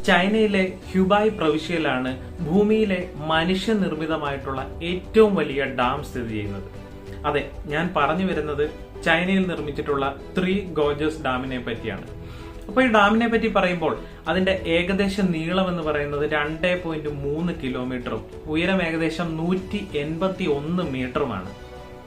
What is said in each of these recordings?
ചൈനയിലെ ഹ്യുബായ് പ്രവിശ്യയിലാണ് ഭൂമിയിലെ മനുഷ്യനിർമ്മിതമായിട്ടുള്ള ഏറ്റവും വലിയ ഡാം സ്ഥിതി ചെയ്യുന്നത്. അതെ, ഞാൻ പറഞ്ഞു വരുന്നത് ചൈനയിൽ നിർമ്മിച്ചിട്ടുള്ള 3 ഗോർജസ് ഡാമിനെ പറ്റിയാണ്. അപ്പോൾ ഈ ഡാമിനെ പറ്റി പറയുമ്പോൾ അതിന്റെ ഏകദേശം നീളം എന്ന് പറയുന്നത് 2.3 കിലോമീറ്ററും ഉയരം ഏകദേശം 181 മീറ്ററുമാണ്.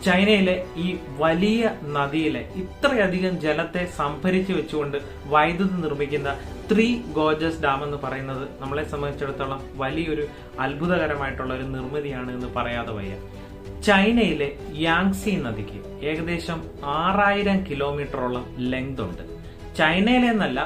ചൈനയിലെ ഈ വലിയ നദിയിലെ ഇത്രയധികം ജലത്തെ സംഭരിച്ചു വെച്ചുകൊണ്ട് വൈദ്യുതി നിർമ്മിക്കുന്ന 3 ഗോർജസ് ഡാം എന്ന് പറയുന്നത് നമ്മളെ സംബന്ധിച്ചിടത്തോളം വലിയൊരു അത്ഭുതകരമായിട്ടുള്ള ഒരു നിർമ്മിതിയാണ് എന്ന് പറയാതെ വയ്യ. ചൈനയിലെ യാങ്സി നദിക്ക് ഏകദേശം 6000 കിലോമീറ്ററോളം ലെങ്ത് ഉണ്ട്. ചൈനയിലെ എന്നല്ല,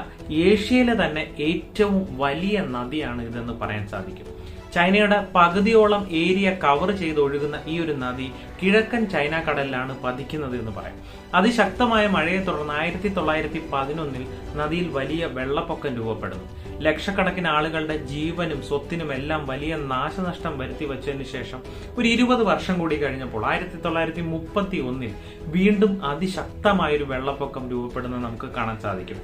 ഏഷ്യയിലെ തന്നെ ഏറ്റവും വലിയ നദിയാണ് ഇതെന്ന് പറയാൻ സാധിക്കും. ചൈനയുടെ പകുതിയോളം ഏരിയ കവർ ചെയ്ത് ഒഴുകുന്ന ഈ ഒരു നദി കിഴക്കൻ ചൈന കടലിലാണ് പതിക്കുന്നത് എന്ന് പറയാം. അതിശക്തമായ മഴയെ തുടർന്ന് 1911 നദിയിൽ വലിയ വെള്ളപ്പൊക്കം രൂപപ്പെടുന്നു. ലക്ഷക്കണക്കിന് ആളുകളുടെ ജീവനും സ്വത്തിനും എല്ലാം വലിയ നാശനഷ്ടം വരുത്തി വച്ചതിന് ശേഷം ഒരു 20 വർഷം കൂടി കഴിഞ്ഞപ്പോൾ 1931 വീണ്ടും അതിശക്തമായൊരു വെള്ളപ്പൊക്കം രൂപപ്പെടുന്നത് നമുക്ക് കാണാൻ സാധിക്കും.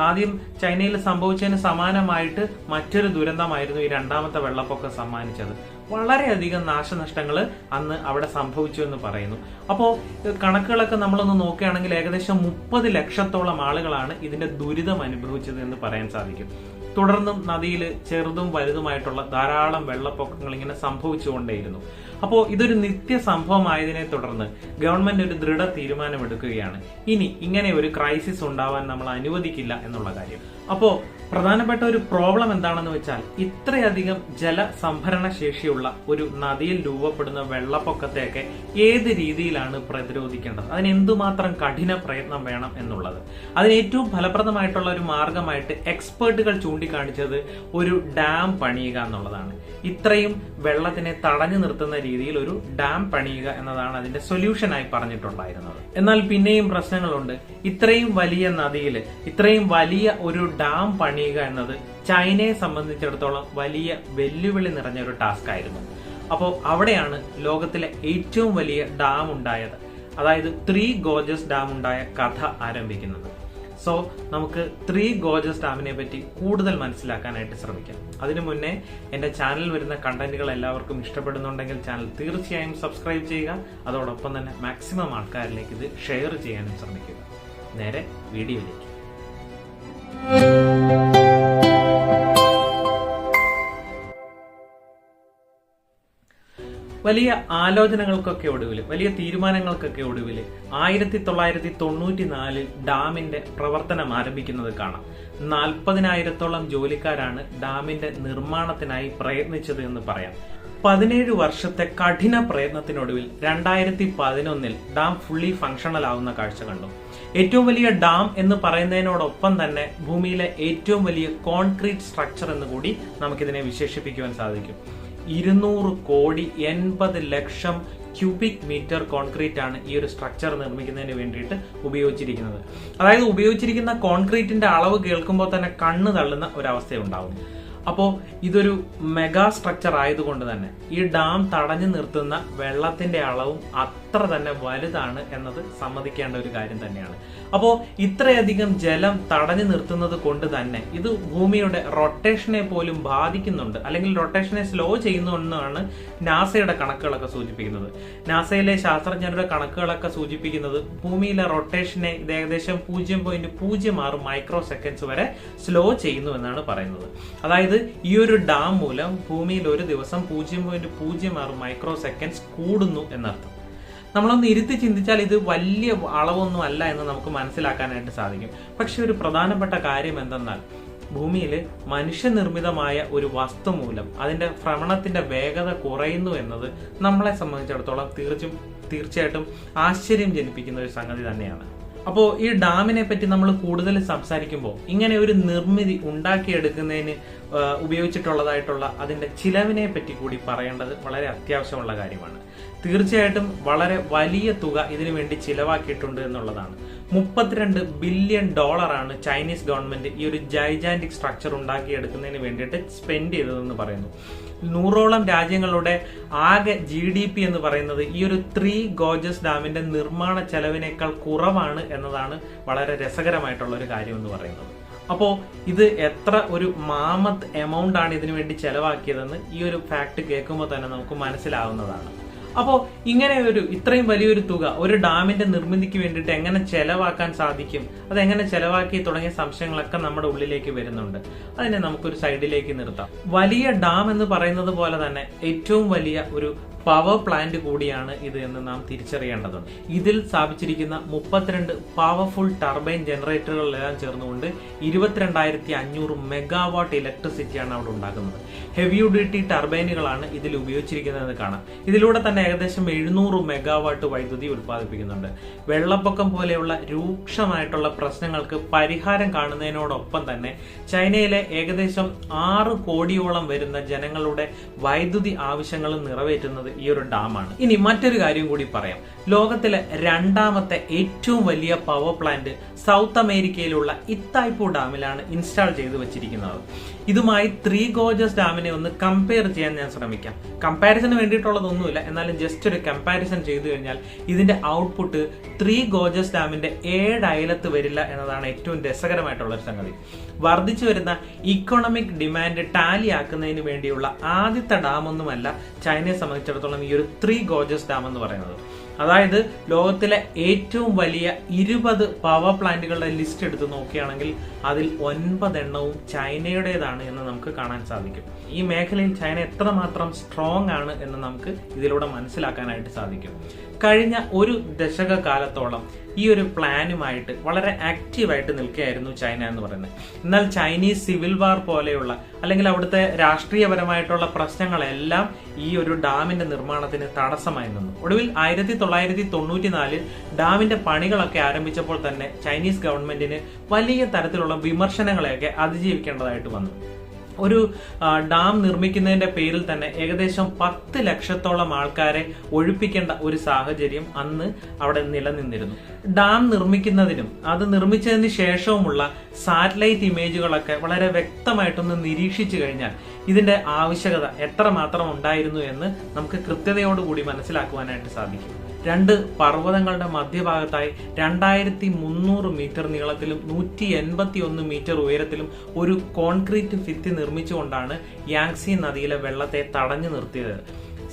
ആദ്യം ചൈനയിൽ സംഭവിച്ചതിന് സമാനമായിട്ട് മറ്റൊരു ദുരന്തമായിരുന്നു ഈ രണ്ടാമത്തെ വെള്ളപ്പൊക്കം സമ്മാനിച്ചത്. വളരെയധികം നാശനഷ്ടങ്ങൾ അന്ന് അവിടെ സംഭവിച്ചു എന്ന് പറയുന്നു. അപ്പോൾ കണക്കുകളൊക്കെ നമ്മളൊന്ന് നോക്കുകയാണെങ്കിൽ ഏകദേശം 30 ലക്ഷത്തോളം ആളുകളാണ് ഇതിന്റെ ദുരിതം അനുഭവിച്ചത് എന്ന് പറയാൻ സാധിക്കും. തുടർന്നും നദിയിൽ ചെറുതും വലുതുമായിട്ടുള്ള ധാരാളം വെള്ളപ്പൊക്കങ്ങൾ ഇങ്ങനെ സംഭവിച്ചുകൊണ്ടേയിരുന്നു. അപ്പോൾ ഇതൊരു നിത്യ സംഭവമായതിനെ തുടർന്ന് ഗവൺമെന്റ് ഒരു ദൃഢ തീരുമാനമെടുക്കുകയാണ്. ഇനി ഇങ്ങനെ ഒരു ക്രൈസിസ് ഉണ്ടാവാൻ നമ്മൾ അനുവദിക്കില്ല എന്നുള്ള കാര്യം. അപ്പോൾ പ്രധാനപ്പെട്ട ഒരു പ്രോബ്ലം എന്താണെന്ന് വെച്ചാൽ ഇത്രയധികം ജലസംഭരണ ശേഷിയുള്ള ഒരു നദിയിൽ രൂപപ്പെടുന്ന വെള്ളപ്പൊക്കത്തെയൊക്കെ ഏത് രീതിയിലാണ് പ്രതിരോധിക്കേണ്ടത്, അതിന് എന്തുമാത്രം കഠിന പ്രയത്നം വേണം എന്നുള്ളത്. അതിന് ഏറ്റവും ഫലപ്രദമായിട്ടുള്ള ഒരു മാർഗമായിട്ട് എക്സ്പേർട്ടുകൾ ചൂണ്ടിക്കാണിച്ചത് ഒരു ഡാം പണിയുക എന്നുള്ളതാണ്. ഇത്രയും വെള്ളത്തിനെ തടഞ്ഞു നിർത്തുന്ന രീതിയിൽ ഒരു ഡാം പണിയുക എന്നതാണ് അതിന്റെ സൊല്യൂഷനായി പറഞ്ഞിട്ടുണ്ടായിരുന്നത്. എന്നാൽ പിന്നെയും പ്രശ്നങ്ങളുണ്ട്. ഇത്രയും വലിയ നദിയിൽ ഇത്രയും വലിയ ഒരു ഡാം പണിയുക എന്നത് ചൈനയെ സംബന്ധിച്ചിടത്തോളം വലിയ വെല്ലുവിളി നിറഞ്ഞ ഒരു ടാസ്ക് ആയിരുന്നു. അപ്പോൾ അവിടെയാണ് ലോകത്തിലെ ഏറ്റവും വലിയ ഡാം ഉണ്ടായത്, അതായത് 3 ഗോർജസ് ഡാം ഉണ്ടായ കഥ ആരംഭിക്കുന്നത്. സോ നമുക്ക് 3 ഗോർജസ് ഡാമിനെ പറ്റി കൂടുതൽ മനസ്സിലാക്കാനായിട്ട് ശ്രമിക്കാം. അതിനു മുന്നേ എന്റെ ചാനൽ വരുന്ന കണ്ടന്റുകൾ എല്ലാവർക്കും ഇഷ്ടപ്പെടുന്നുണ്ടെങ്കിൽ ചാനൽ തീർച്ചയായും സബ്സ്ക്രൈബ് ചെയ്യുക. അതോടൊപ്പം തന്നെ മാക്സിമം ആൾക്കാരിലേക്ക് ഇത് ഷെയർ ചെയ്യാനും ശ്രമിക്കുക. നേരെ വീഡിയോയിലേക്ക്. വലിയ ആലോചനകൾക്കൊക്കെ ഒടുവിൽ, വലിയ തീരുമാനങ്ങൾക്കൊക്കെ ഒടുവിൽ 1994 ഡാമിന്റെ പ്രവർത്തനം ആരംഭിക്കുന്നത് കാണാം. 40,000-ഓളം ജോലിക്കാരാണ് ഡാമിന്റെ നിർമ്മാണത്തിനായി പ്രയത്നിച്ചത് എന്ന് പറയാം. 17 വർഷത്തെ കഠിന പ്രയത്നത്തിനൊടുവിൽ 2011 ഡാം ഫുള്ളി ഫങ്ഷണൽ ആവുന്ന കാഴ്ച കണ്ടു. ഏറ്റവും വലിയ ഡാം എന്ന് പറയുന്നതിനോടൊപ്പം തന്നെ ഭൂമിയിലെ ഏറ്റവും വലിയ കോൺക്രീറ്റ് സ്ട്രക്ചർ എന്ന് കൂടി നമുക്കിതിനെ വിശേഷിപ്പിക്കുവാൻ സാധിക്കും. 200 കോടി 80 ലക്ഷം ക്യൂബിക് മീറ്റർ കോൺക്രീറ്റ് ആണ് ഈ ഒരു സ്ട്രക്ചർ നിർമ്മിക്കുന്നതിന് വേണ്ടിയിട്ട് ഉപയോഗിച്ചിരിക്കുന്നത്. അതായത് ഉപയോഗിച്ചിരിക്കുന്ന കോൺക്രീറ്റിന്റെ അളവ് കേൾക്കുമ്പോൾ തന്നെ കണ്ണ് തള്ളുന്ന ഒരവസ്ഥയുണ്ടാവും. അപ്പോൾ ഇതൊരു മെഗാ സ്ട്രക്ചർ ആയതുകൊണ്ട് തന്നെ ഈ ഡാം തടഞ്ഞു നിർത്തുന്ന വെള്ളത്തിന്റെ അളവും അത്ര തന്നെ വലുതാണ് എന്നത് സമ്മതിക്കേണ്ട ഒരു കാര്യം തന്നെയാണ്. അപ്പോൾ ഇത്രയധികം ജലം തടഞ്ഞു നിർത്തുന്നത് കൊണ്ട് തന്നെ ഇത് ഭൂമിയുടെ റൊട്ടേഷനെ പോലും ബാധിക്കുന്നുണ്ട്, അല്ലെങ്കിൽ റൊട്ടേഷനെ സ്ലോ ചെയ്യുന്നുണ്ടെന്നാണ് നാസയുടെ കണക്കുകളൊക്കെ സൂചിപ്പിക്കുന്നത്. നാസയിലെ ശാസ്ത്രജ്ഞരുടെ കണക്കുകളൊക്കെ സൂചിപ്പിക്കുന്നത് ഭൂമിയിലെ റൊട്ടേഷനെ ഇത് ഏകദേശം 0.06 മൈക്രോ സെക്കൻഡ്സ് വരെ സ്ലോ ചെയ്യുന്നു എന്നാണ് പറയുന്നത്. അതായത് ഈ ഒരു ഡാം മൂലം ഭൂമിയിൽ ഒരു ദിവസം 0.06 മൈക്രോ സെക്കൻഡ്സ് കൂടുന്നു എന്നർത്ഥം. നമ്മളൊന്ന് ഇരുത്തി ചിന്തിച്ചാൽ ഇത് വലിയ അളവൊന്നും അല്ല എന്ന് നമുക്ക് മനസ്സിലാക്കാനായിട്ട് സാധിക്കും. പക്ഷെ ഒരു പ്രധാനപ്പെട്ട കാര്യം എന്തെന്നാൽ ഭൂമിയിൽ മനുഷ്യനിർമ്മിതമായ ഒരു വസ്തു മൂലം അതിന്റെ ഭ്രമണത്തിന്റെ വേഗത കുറയുന്നു എന്നത് നമ്മളെ സംബന്ധിച്ചിടത്തോളം തീർച്ചയായിട്ടും ആശ്ചര്യം ജനിപ്പിക്കുന്ന ഒരു സംഗതി തന്നെയാണ്. അപ്പോൾ ഈ ഡാമിനെ പറ്റി നമ്മൾ കൂടുതൽ സംസാരിക്കുമ്പോൾ ഇങ്ങനെ ഒരു നിർമ്മിതി ഉണ്ടാക്കിയെടുക്കുന്നതിന് ഉപയോഗിച്ചിട്ടുള്ളതായിട്ടുള്ള അതിന്റെ ചിലവിനെ പറ്റി കൂടി പറയേണ്ടത് വളരെ അത്യാവശ്യമുള്ള കാര്യമാണ്. തീർച്ചയായിട്ടും വളരെ വലിയ തുക ഇതിനു വേണ്ടി ചിലവാക്കിയിട്ടുണ്ട് എന്നുള്ളതാണ്. $32 ബില്യൺ ആണ് ചൈനീസ് ഗവൺമെന്റ് ഈ ഒരു ജൈജാന്റിക് സ്ട്രക്ചർ ഉണ്ടാക്കിയെടുക്കുന്നതിന് വേണ്ടിയിട്ട് സ്പെൻഡ് ചെയ്തതെന്ന് പറയുന്നു. 100ഓളം രാജ്യങ്ങളുടെ ആകെ GDP എന്ന് പറയുന്നത് ഈ ഒരു 3 ഗോർജസ് ഡാമിന്റെ നിർമ്മാണ ചെലവിനേക്കാൾ കുറവാണ് എന്നതാണ് വളരെ രസകരമായിട്ടുള്ള ഒരു കാര്യം എന്ന് പറയുന്നത്. അപ്പോൾ ഇത് എത്ര ഒരു മാമത്ത് എമൗണ്ട് ആണ് ഇതിനു വേണ്ടി ചെലവാക്കിയതെന്ന് ഈ ഒരു ഫാക്ട് കേൾക്കുമ്പോൾ തന്നെ നമുക്ക് മനസ്സിലാവുന്നതാണ്. അപ്പോൾ ഇങ്ങനെ ഇത്രയും വലിയൊരു തുക ഒരു ഡാമിന്റെ നിർമ്മിതിക്ക് വേണ്ടിയിട്ട് എങ്ങനെ ചെലവാക്കാൻ സാധിക്കും, അതെങ്ങനെ ചെലവാക്കി തുടങ്ങിയ സംശയങ്ങളൊക്കെ നമ്മുടെ ഉള്ളിലേക്ക് വരുന്നുണ്ട്. അതിനെ നമുക്കൊരു സൈഡിലേക്ക് നിർത്താം. വലിയ ഡാം എന്ന് പറയുന്നത് പോലെ തന്നെ ഏറ്റവും വലിയ ഒരു പവർ പ്ലാന്റ് കൂടിയാണ് ഇത് എന്ന് നാം തിരിച്ചറിയേണ്ടതുണ്ട്. ഇതിൽ സ്ഥാപിച്ചിരിക്കുന്ന 32 പവർഫുൾ ടർബൈൻ ജനറേറ്ററുകളെല്ലാം ചേർന്നുകൊണ്ട് 22,500 മെഗാവാട്ട് ഇലക്ട്രിസിറ്റിയാണ് അവിടെ ഉണ്ടാക്കുന്നത്. ഹെവി ഡ്യൂട്ടി ടർബൈനുകളാണ് ഇതിൽ ഉപയോഗിച്ചിരിക്കുന്നതെന്ന് കാണാം. ഇതിലൂടെ തന്നെ ഏകദേശം 700 മെഗാവാട്ട് വൈദ്യുതി ഉൽപ്പാദിപ്പിക്കുന്നുണ്ട്. വെള്ളപ്പൊക്കം പോലെയുള്ള രൂക്ഷമായിട്ടുള്ള പ്രശ്നങ്ങൾക്ക് പരിഹാരം കാണുന്നതിനോടൊപ്പം തന്നെ ചൈനയിലെ ഏകദേശം 6 കോടിയോളം വരുന്ന ജനങ്ങളുടെ വൈദ്യുതി ആവശ്യങ്ങൾ നിറവേറ്റുന്നത് ഈ ഒരു ഡാമാണ്. ഇനി മറ്റൊരു കാര്യം കൂടി പറയാം. ലോകത്തിലെ രണ്ടാമത്തെ ഏറ്റവും വലിയ പവർ പ്ലാന്റ് സൗത്ത് അമേരിക്കയിലുള്ള ഇത്തായ്പൂ ഡാമിലാണ് ഇൻസ്റ്റാൾ ചെയ്തു വെച്ചിരിക്കുന്നത്. ഇതുമായി ത്രീ ഗോർജസ് ഡാമിനെ ഒന്ന് കമ്പയർ ചെയ്യാൻ ഞാൻ ശ്രമിക്കാം. കമ്പാരിസന് വേണ്ടിയിട്ടുള്ളതൊന്നുമില്ല, എന്നാലും ജസ്റ്റ് ഒരു കമ്പാരിസൺ ചെയ്തു കഴിഞ്ഞാൽ ഇതിന്റെ ഔട്ട്പുട്ട് ത്രീ ഗോർജസ് ഡാമിന്റെ 7 അയലത്ത് വരില്ല എന്നതാണ് ഏറ്റവും രസകരമായിട്ടുള്ള ഒരു സംഗതി. വർദ്ധിച്ചു വരുന്ന ഇക്കോണമിക് ഡിമാൻഡ് ടാലി ആക്കുന്നതിന് വേണ്ടിയുള്ള ആദ്യത്തെ ഡാം ഒന്നുമല്ല ചൈനയെ സംബന്ധിച്ചിടത്തോളം ഈ ഒരു ത്രീ ഗോർജസ് ഡാം എന്ന് പറയുന്നത്. അതായത് ലോകത്തിലെ ഏറ്റവും വലിയ 20 പവർ പ്ലാന്റുകളുടെ ലിസ്റ്റ് എടുത്ത് നോക്കുകയാണെങ്കിൽ അതിൽ 9 എണ്ണവും ചൈനയുടേതാണ് എന്ന് നമുക്ക് കാണാൻ സാധിക്കും. ഈ മേഖലയിൽ ചൈന എത്രമാത്രം സ്ട്രോങ് ആണ് എന്ന് നമുക്ക് ഇതിലൂടെ മനസ്സിലാക്കാനായിട്ട് സാധിക്കും. കഴിഞ്ഞ ഒരു ദശക കാലത്തോളം ഈ ഒരു പ്ലാനുമായിട്ട് വളരെ ആക്റ്റീവായിട്ട് നിൽക്കുകയായിരുന്നു ചൈന എന്ന് പറയുന്നത്. എന്നാൽ ചൈനീസ് സിവിൽ വാർ പോലെയുള്ള അല്ലെങ്കിൽ അവിടുത്തെ രാഷ്ട്രീയപരമായിട്ടുള്ള പ്രശ്നങ്ങളെല്ലാം ഈ ഒരു ഡാമിന്റെ നിർമ്മാണത്തിന് തടസ്സമായി നിന്നു. ഒടുവിൽ 1994 ഡാമിന്റെ പണികളൊക്കെ ആരംഭിച്ചപ്പോൾ തന്നെ ചൈനീസ് ഗവൺമെന്റിന് വലിയ തരത്തിലുള്ള വിമർശനങ്ങളെയൊക്കെ അതിജീവിക്കേണ്ടതായിട്ട് വന്നു. ഒരു ഡാം നിർമ്മിക്കുന്നതിന്റെ പേരിൽ തന്നെ ഏകദേശം 10 ലക്ഷത്തോളം ആൾക്കാരെ ഒഴിപ്പിക്കേണ്ട ഒരു സാഹചര്യം അന്ന് അവിടെ നിലനിന്നിരുന്നു. ഡാം നിർമ്മിക്കുന്നതിനും അത് നിർമ്മിച്ചതിന് ശേഷവുമുള്ള സാറ്റലൈറ്റ് ഇമേജുകളൊക്കെ വളരെ വ്യക്തമായിട്ടൊന്ന് നിരീക്ഷിച്ചു കഴിഞ്ഞാൽ ഇതിന്റെ ആവശ്യകത എത്രമാത്രം ഉണ്ടായിരുന്നു എന്ന് നമുക്ക് കൃത്യതയോടുകൂടി മനസ്സിലാക്കുവാനായിട്ട് സാധിക്കും. 2 പർവ്വതങ്ങളുടെ മധ്യഭാഗത്തായി 2300 മീറ്റർ നീളത്തിലും 181 മീറ്റർ ഉയരത്തിലും ഒരു കോൺക്രീറ്റ് ഭിത്തി നിർമ്മിച്ചുകൊണ്ടാണ് യാങ്സി നദിയിലെ വെള്ളത്തെ തടഞ്ഞു നിർത്തിയത്.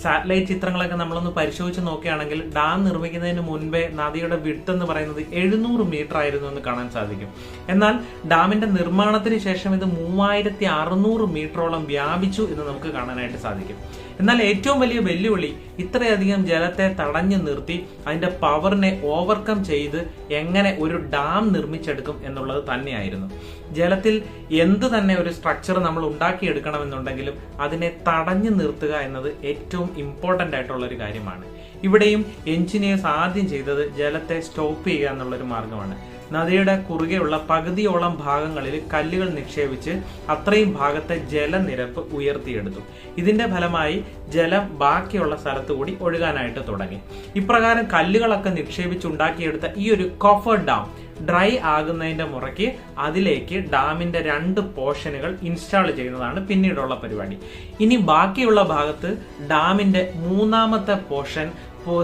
സാറ്റലൈറ്റ് ചിത്രങ്ങളൊക്കെ നമ്മളൊന്ന് പരിശോധിച്ച് നോക്കുകയാണെങ്കിൽ ഡാം നിർമ്മിക്കുന്നതിന് മുൻപേ നദിയുടെ വിഡ്ത്ത് എന്ന് പറയുന്നത് 700 മീറ്റർ ആയിരുന്നു എന്ന് കാണാൻ സാധിക്കും. എന്നാൽ ഡാമിന്റെ നിർമ്മാണത്തിന് ശേഷം ഇത് 3600 മീറ്ററോളം വ്യാപിച്ചു എന്ന് നമുക്ക് കാണാനായിട്ട് സാധിക്കും. എന്നാൽ ഏറ്റവും വലിയ വെല്ലുവിളി ഇത്രയധികം ജലത്തെ തടഞ്ഞു നിർത്തി അതിന്റെ പവറിനെ ഓവർകം ചെയ്ത് എങ്ങനെ ഒരു ഡാം നിർമ്മിച്ചെടുക്കും എന്നുള്ളത് തന്നെയായിരുന്നു. ജലത്തിൽ എന്ത് തന്നെ ഒരു സ്ട്രക്ചർ നമ്മൾ ഉണ്ടാക്കിയെടുക്കണമെന്നുണ്ടെങ്കിലും അതിനെ തടഞ്ഞു നിർത്തുക എന്നത് ഏറ്റവും ഇമ്പോർട്ടന്റ് ആയിട്ടുള്ള ഒരു കാര്യമാണ്. ഇവിടെയും എഞ്ചിനീയേഴ്സ് ആദ്യം ചെയ്തത് ജലത്തെ സ്റ്റോപ്പ് ചെയ്യുക എന്നുള്ളൊരു മാർഗമാണ്. നദിയുടെ കുറുകെയുള്ള പകുതിയോളം ഭാഗങ്ങളിൽ കല്ലുകൾ നിക്ഷേപിച്ച് അത്രയും ഭാഗത്തെ ജലനിരപ്പ് ഉയർത്തിയെടുത്തു. ഇതിന്റെ ഫലമായി ജലം ബാക്കിയുള്ള സ്ഥലത്തു കൂടി ഒഴുകാനായിട്ട് തുടങ്ങി. ഇപ്രകാരം കല്ലുകളൊക്കെ നിക്ഷേപിച്ചുണ്ടാക്കിയെടുത്ത ഈ ഒരു കോഫർ ഡാം ഡ്രൈ ആകുന്നതിന്റെ മുറയ്ക്ക് അതിലേക്ക് ഡാമിന്റെ 2 പോർഷനുകൾ ഇൻസ്റ്റാൾ ചെയ്യുന്നതാണ് പിന്നീടുള്ള പരിപാടി. ഇനി ബാക്കിയുള്ള ഭാഗത്ത് ഡാമിന്റെ 3ാമത്തെ പോർഷൻ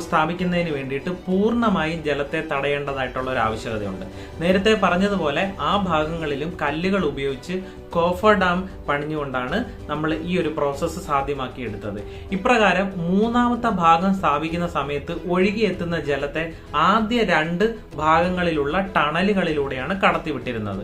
സ്ഥാപിക്കുന്നതിന് വേണ്ടിയിട്ട് പൂർണ്ണമായും ജലത്തെ തടയേണ്ടതായിട്ടുള്ള ഒരു ആവശ്യകതയുണ്ട്. നേരത്തെ പറഞ്ഞതുപോലെ ആ ഭാഗങ്ങളിലും കല്ലുകൾ ഉപയോഗിച്ച് കോഫർ ഡാം പണിഞ്ഞുകൊണ്ടാണ് നമ്മൾ ഈ ഒരു പ്രോസസ്സ് സാധ്യമാക്കിയെടുത്തത്. ഇപ്രകാരം 3ാമത്തെ ഭാഗം സ്ഥാപിക്കുന്ന സമയത്ത് ഒഴുകിയെത്തുന്ന ജലത്തെ ആദ്യ 2 ഭാഗങ്ങളിലുള്ള ടണലുകളിലൂടെയാണ് കടത്തിവിട്ടിരുന്നത്.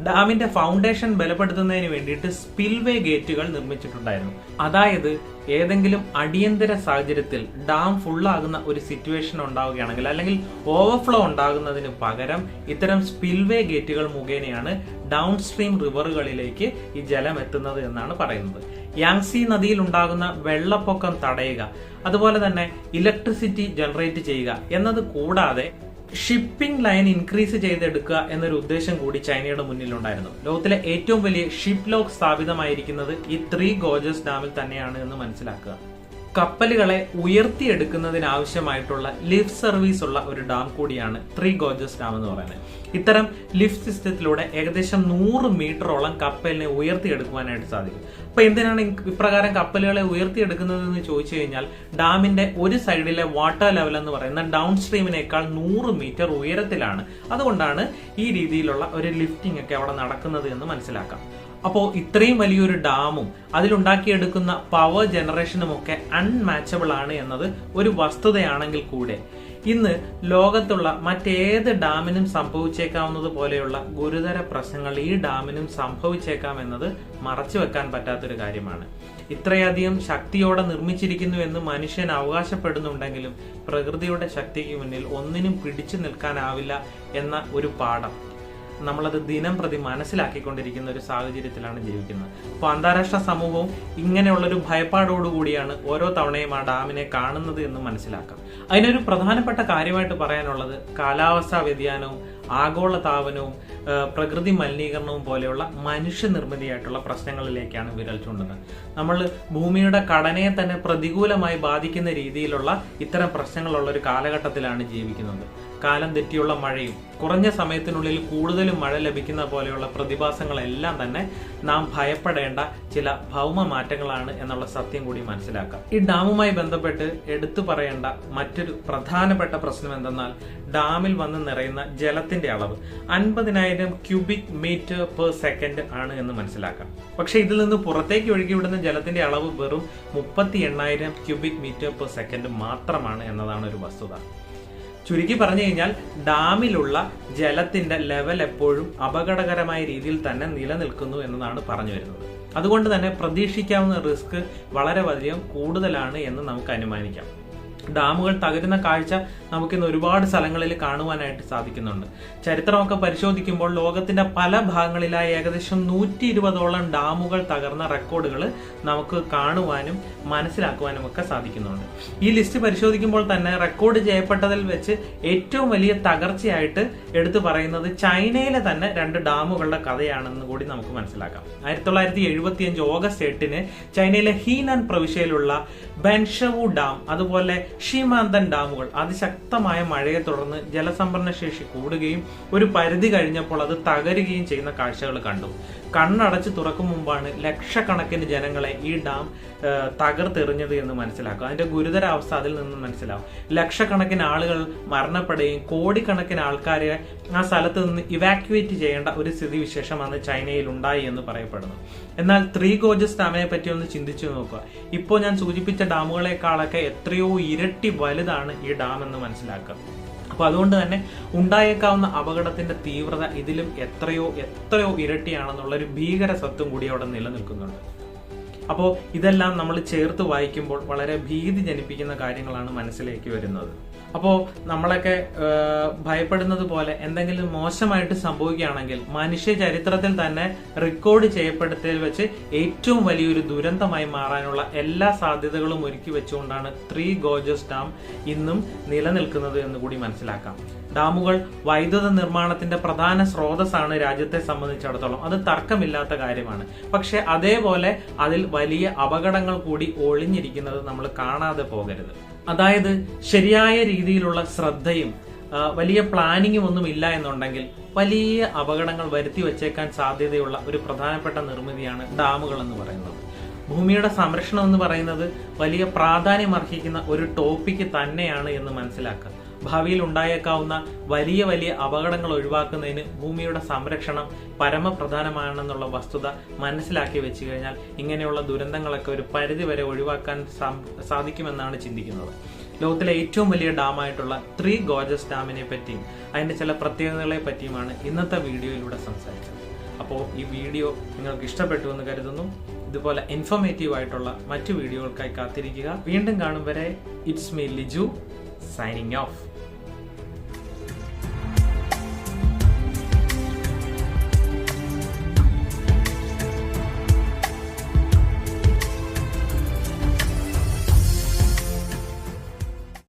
ഡാമിന്റെ ഫൗണ്ടേഷൻ ബലപ്പെടുത്തുന്നതിന് വേണ്ടിയിട്ട് സ്പിൽവേ ഗേറ്റുകൾ നിർമ്മിച്ചിട്ടുണ്ടായിരുന്നു. അതായത് ഏതെങ്കിലും അടിയന്തര സാഹചര്യത്തിൽ ഡാം ഫുള്ളാകുന്ന ഒരു സിറ്റുവേഷൻ ഉണ്ടാവുകയാണെങ്കിൽ അല്ലെങ്കിൽ ഓവർഫ്ലോ ഉണ്ടാകുന്നതിന് പകരം ഇത്തരം സ്പിൽവേ ഗേറ്റുകൾ മുഖേനയാണ് ഡൗൺ സ്ട്രീം റിവറുകളിലേക്ക് ഈ ജലം എത്തുന്നത് എന്നാണ് പറയുന്നത്. യാങ്സി നദിയിൽ ഉണ്ടാകുന്ന വെള്ളപ്പൊക്കം തടയുക, അതുപോലെ തന്നെ ഇലക്ട്രിസിറ്റി ജനറേറ്റ് ചെയ്യുക എന്നത് കൂടാതെ ഷിപ്പിംഗ് ലൈൻ ഇൻക്രീസ് ചെയ്തെടുക്കുക എന്നൊരു ഉദ്ദേശം കൂടി ചൈനയുടെ മുന്നിലുണ്ടായിരുന്നു. ലോകത്തിലെ ഏറ്റവും വലിയ ഷിപ്പ് ലോക്ക് സ്ഥാപിതമായിരിക്കുന്നത് ഈ ത്രീ ഗോർജസ് ഡാമിൽ തന്നെയാണ് എന്ന് മനസ്സിലാക്കുക. കപ്പലുകളെ ഉയർത്തിയെടുക്കുന്നതിനാവശ്യമായിട്ടുള്ള ലിഫ്റ്റ് സർവീസ് ഉള്ള ഒരു ഡാം കൂടിയാണ് ത്രീ ഗോർജസ് ഡാം എന്ന് പറയുന്നത്. ഇത്തരം ലിഫ്റ്റ് സിസ്റ്റത്തിലൂടെ ഏകദേശം 100 മീറ്ററോളം കപ്പലിനെ ഉയർത്തിയെടുക്കുവാനായിട്ട് സാധിക്കും. അപ്പൊ എന്തിനാണ് ഇപ്രകാരം കപ്പലുകളെ ഉയർത്തിയെടുക്കുന്നതെന്ന് ചോദിച്ചു കഴിഞ്ഞാൽ, ഡാമിന്റെ ഒരു സൈഡിലെ വാട്ടർ ലെവൽ എന്ന് പറയുന്ന ഡൗൺ സ്ട്രീമിനേക്കാൾ 100 മീറ്റർ ഉയരത്തിലാണ്. അതുകൊണ്ടാണ് ഈ രീതിയിലുള്ള ഒരു ലിഫ്റ്റിംഗ് ഒക്കെ അവിടെ നടക്കുന്നത് എന്ന് മനസ്സിലാക്കാം. അപ്പോൾ ഇത്രയും വലിയൊരു ഡാമും അതിലുണ്ടാക്കിയെടുക്കുന്ന പവർ ജനറേഷനും ഒക്കെ അൺമാച്ചബിൾ ആണ് എന്നത് ഒരു വസ്തുതയാണെങ്കിൽ കൂടെ, ഇന്ന് ലോകത്തുള്ള മറ്റേത് ഡാമിനും സംഭവിച്ചേക്കാവുന്നത് പോലെയുള്ള ഗുരുതര പ്രശ്നങ്ങൾ ഈ ഡാമിനും സംഭവിച്ചേക്കാം എന്നത് മറച്ചു വെക്കാൻ പറ്റാത്തൊരു കാര്യമാണ്. ഇത്രയധികം ശക്തിയോടെ നിർമ്മിച്ചിരിക്കുന്നു എന്ന് മനുഷ്യൻ അവകാശപ്പെടുന്നുണ്ടെങ്കിലും പ്രകൃതിയുടെ ശക്തിക്ക് മുന്നിൽ ഒന്നിനും പിടിച്ചു നിൽക്കാനാവില്ല എന്ന ഒരു പാഠം നമ്മളത് ദിനം പ്രതി മനസ്സിലാക്കിക്കൊണ്ടിരിക്കുന്ന ഒരു സാഹചര്യത്തിലാണ് ജീവിക്കുന്നത്. അപ്പോൾ അന്താരാഷ്ട്ര സമൂഹവും ഇങ്ങനെയുള്ളൊരു ഭയപ്പാടോടുകൂടിയാണ് ഓരോ തവണയും ആ ഡാമിനെ കാണുന്നത് എന്ന് മനസ്സിലാക്കാം. അതിനൊരു പ്രധാനപ്പെട്ട കാര്യമായിട്ട് പറയാനുള്ളത് കാലാവസ്ഥാ വ്യതിയാനവും ആഗോള താപനവും പ്രകൃതി മലിനീകരണവും പോലെയുള്ള മനുഷ്യനിർമ്മിതിയായിട്ടുള്ള പ്രശ്നങ്ങളിലേക്കാണ് വിരൽ ചൂണ്ടുന്നത്. നമ്മൾ ഭൂമിയുടെ ഘടനയെ തന്നെ പ്രതികൂലമായി ബാധിക്കുന്ന രീതിയിലുള്ള ഇത്തരം പ്രശ്നങ്ങളുള്ള ഒരു കാലഘട്ടത്തിലാണ് ജീവിക്കുന്നത്. കാലം തെറ്റിയുള്ള മഴയും കുറഞ്ഞ സമയത്തിനുള്ളിൽ കൂടുതലും മഴ ലഭിക്കുന്ന പോലെയുള്ള പ്രതിഭാസങ്ങളെല്ലാം തന്നെ നാം ഭയപ്പെടേണ്ട ചില ഭൗമ മാറ്റങ്ങളാണ് എന്നുള്ള സത്യം കൂടി മനസ്സിലാക്കാം. ഈ ഡാമുമായി ബന്ധപ്പെട്ട് എടുത്തു പറയേണ്ട മറ്റൊരു പ്രധാനപ്പെട്ട പ്രശ്നം എന്തെന്നാൽ, ഡാമിൽ വന്ന് നിറയുന്ന ജലത്തിന്റെ അളവ് 50,000 ക്യൂബിക് മീറ്റർ പെർ സെക്കൻഡ് ആണ് എന്ന് മനസ്സിലാക്കാം. പക്ഷെ ഇതിൽ നിന്ന് പുറത്തേക്ക് ഒഴുകിവിടുന്ന ജലത്തിന്റെ അളവ് വെറും 38,000 ക്യൂബിക് മീറ്റർ പെർ സെക്കൻഡ് മാത്രമാണ് എന്നതാണ് ഒരു വസ്തുത. ചുരുക്കി പറഞ്ഞു കഴിഞ്ഞാൽ, ഡാമിലുള്ള ജലത്തിന്റെ ലെവൽ എപ്പോഴും അപകടകരമായ രീതിയിൽ തന്നെ നിലനിൽക്കുന്നു എന്നതാണ് പറഞ്ഞു വരുന്നത്. അതുകൊണ്ട് തന്നെ പ്രതീക്ഷിക്കാവുന്ന റിസ്ക് വളരെ അധികം കൂടുതലാണ് എന്ന് നമുക്ക് അനുമാനിക്കാം. ഡാമുകൾ തകരുന്ന കാഴ്ച നമുക്കിന്ന് ഒരുപാട് സ്ഥലങ്ങളിൽ കാണുവാനായിട്ട് സാധിക്കുന്നുണ്ട്. ചരിത്രമൊക്കെ പരിശോധിക്കുമ്പോൾ ലോകത്തിന്റെ പല ഭാഗങ്ങളിലായി ഏകദേശം 120ഓളം ഡാമുകൾ തകർന്ന റെക്കോർഡുകൾ നമുക്ക് കാണുവാനും മനസ്സിലാക്കുവാനും ഒക്കെ സാധിക്കുന്നുണ്ട്. ഈ ലിസ്റ്റ് പരിശോധിക്കുമ്പോൾ തന്നെ റെക്കോർഡ് ചെയ്യപ്പെട്ടതിൽ വെച്ച് ഏറ്റവും വലിയ തകർച്ചയായിട്ട് എടുത്തു പറയുന്നത് ചൈനയിലെ തന്നെ 2 ഡാമുകളുടെ കഥയാണെന്ന് കൂടി നമുക്ക് മനസ്സിലാക്കാം. 1975 ഓഗസ്റ്റ് 8 ചൈനയിലെ ഹീനാൻ പ്രവിശ്യയിലുള്ള ബെൻഷവു ഡാം അതുപോലെ ഷിമാന്തൻ ഡാമുകൾ അതിശക്തമായ മഴയെ തുടർന്ന് ജലസംഭരണ ശേഷി കൂടുകയും ഒരു പരിധി കഴിഞ്ഞപ്പോൾ അത് തകരുകയും ചെയ്യുന്ന കാഴ്ചകൾ കണ്ടു. കണ്ണടച്ച് തുറക്കും മുമ്പാണ് ലക്ഷക്കണക്കിന് ജനങ്ങളെ ഈ ഡാം തകർത്തെറിഞ്ഞത് എന്ന് മനസ്സിലാക്കും. അതിന്റെ ഗുരുതരാവസ്ഥ അതിൽ നിന്ന് മനസ്സിലാവും. ലക്ഷക്കണക്കിന് ആളുകൾ മരണപ്പെടുകയും കോടിക്കണക്കിന് ആൾക്കാരെ ആ സ്ഥലത്ത് നിന്ന് ഇവാക്യുവേറ്റ് ചെയ്യേണ്ട ഒരു സ്ഥിതിവിശേഷം അന്ന് ചൈനയിൽ ഉണ്ടായി എന്ന് പറയപ്പെടുന്നു. എന്നാൽ ത്രീ ഗോർജസ് ഡാമിനെ പറ്റി ഒന്ന് ചിന്തിച്ചു നോക്കുക. ഇപ്പോൾ ഞാൻ സൂചിപ്പിച്ച ഡാമുകളെക്കാളൊക്കെ എത്രയോ ഇരട്ടി വലുതാണ് ഈ ഡാം എന്ന് മനസ്സിലാക്കുക. അപ്പൊ അതുകൊണ്ട് തന്നെ ഉണ്ടായേക്കാവുന്ന അപകടത്തിന്റെ തീവ്രത ഇതിലും എത്രയോ ഇരട്ടിയാണെന്നുള്ളൊരു ഭീകര സത്വം കൂടി അവിടെ നിലനിൽക്കുന്നുണ്ട്. അപ്പോൾ ഇതെല്ലാം നമ്മൾ ചേർത്ത് വായിക്കുമ്പോൾ വളരെ ഭീതി ജനിപ്പിക്കുന്ന കാര്യങ്ങളാണ് മനസ്സിലേക്ക് വരുന്നത്. അപ്പോൾ നമ്മളൊക്കെ ഭയപ്പെടുന്നത് പോലെ എന്തെങ്കിലും മോശമായിട്ട് സംഭവിക്കുകയാണെങ്കിൽ മനുഷ്യ ചരിത്രത്തിൽ തന്നെ റെക്കോർഡ് ചെയ്യപ്പെടുത്തതിൽ വെച്ച് ഏറ്റവും വലിയൊരു ദുരന്തമായി മാറാനുള്ള എല്ലാ സാധ്യതകളും ഒരുക്കി വെച്ചുകൊണ്ടാണ് ത്രീ ഗോർജസ് ഡാം ഇന്നും നിലനിൽക്കുന്നത് എന്ന് കൂടി മനസ്സിലാക്കാം. ഡാമുകൾ വൈദ്യുത നിർമ്മാണത്തിന്റെ പ്രധാന സ്രോതസ്സാണ് രാജ്യത്തെ സംബന്ധിച്ചിടത്തോളം. അത് തർക്കമില്ലാത്ത കാര്യമാണ്. പക്ഷെ അതേപോലെ അതിൽ വലിയ അപകടങ്ങൾ കൂടി ഒളിഞ്ഞിരിക്കുന്നത് നമ്മൾ കാണാതെ പോകരുത്. അതായത് ശരിയായ രീതിയിലുള്ള ശ്രദ്ധയും വലിയ പ്ലാനിങ്ങും ഒന്നും ഇല്ല എന്നുണ്ടെങ്കിൽ വലിയ അപകടങ്ങൾ വരുത്തി വെച്ചേക്കാൻ സാധ്യതയുള്ള ഒരു പ്രധാനപ്പെട്ട നിർമ്മിതിയാണ് ഡാമുകൾ എന്ന് പറയുന്നത്. ഭൂമിയുടെ സംരക്ഷണം എന്ന് പറയുന്നത് വലിയ പ്രാധാന്യം അർഹിക്കുന്ന ഒരു ടോപ്പിക്ക് തന്നെയാണ് എന്ന് മനസ്സിലാക്കുക. ഭാവിയിൽ ഉണ്ടായേക്കാവുന്ന വലിയ വലിയ അപകടങ്ങൾ ഒഴിവാക്കുന്നതിന് ഭൂമിയുടെ സംരക്ഷണം പരമപ്രധാനമാണെന്നുള്ള വസ്തുത മനസ്സിലാക്കി വെച്ച് കഴിഞ്ഞാൽ ഇങ്ങനെയുള്ള ദുരന്തങ്ങളൊക്കെ ഒരു പരിധി വരെ ഒഴിവാക്കാൻ സാധിക്കുമെന്നാണ് ചിന്തിക്കുന്നത്. ലോകത്തിലെ ഏറ്റവും വലിയ ഡാമായിട്ടുള്ള ത്രീ ഗോർജസ് ഡാമിനെ പറ്റിയും അതിന്റെ ചില പ്രത്യേകതകളെ പറ്റിയുമാണ് ഇന്നത്തെ വീഡിയോയിലൂടെ സംസാരിച്ചത്. അപ്പോൾ ഈ വീഡിയോ നിങ്ങൾക്ക് ഇഷ്ടപ്പെട്ടു എന്ന് കരുതുന്നു. ഇതുപോലെ ഇൻഫോർമേറ്റീവ് ആയിട്ടുള്ള മറ്റു വീഡിയോകൾക്കായി കാത്തിരിക്കുക. വീണ്ടും കാണും വരെ it's me Liju signing off.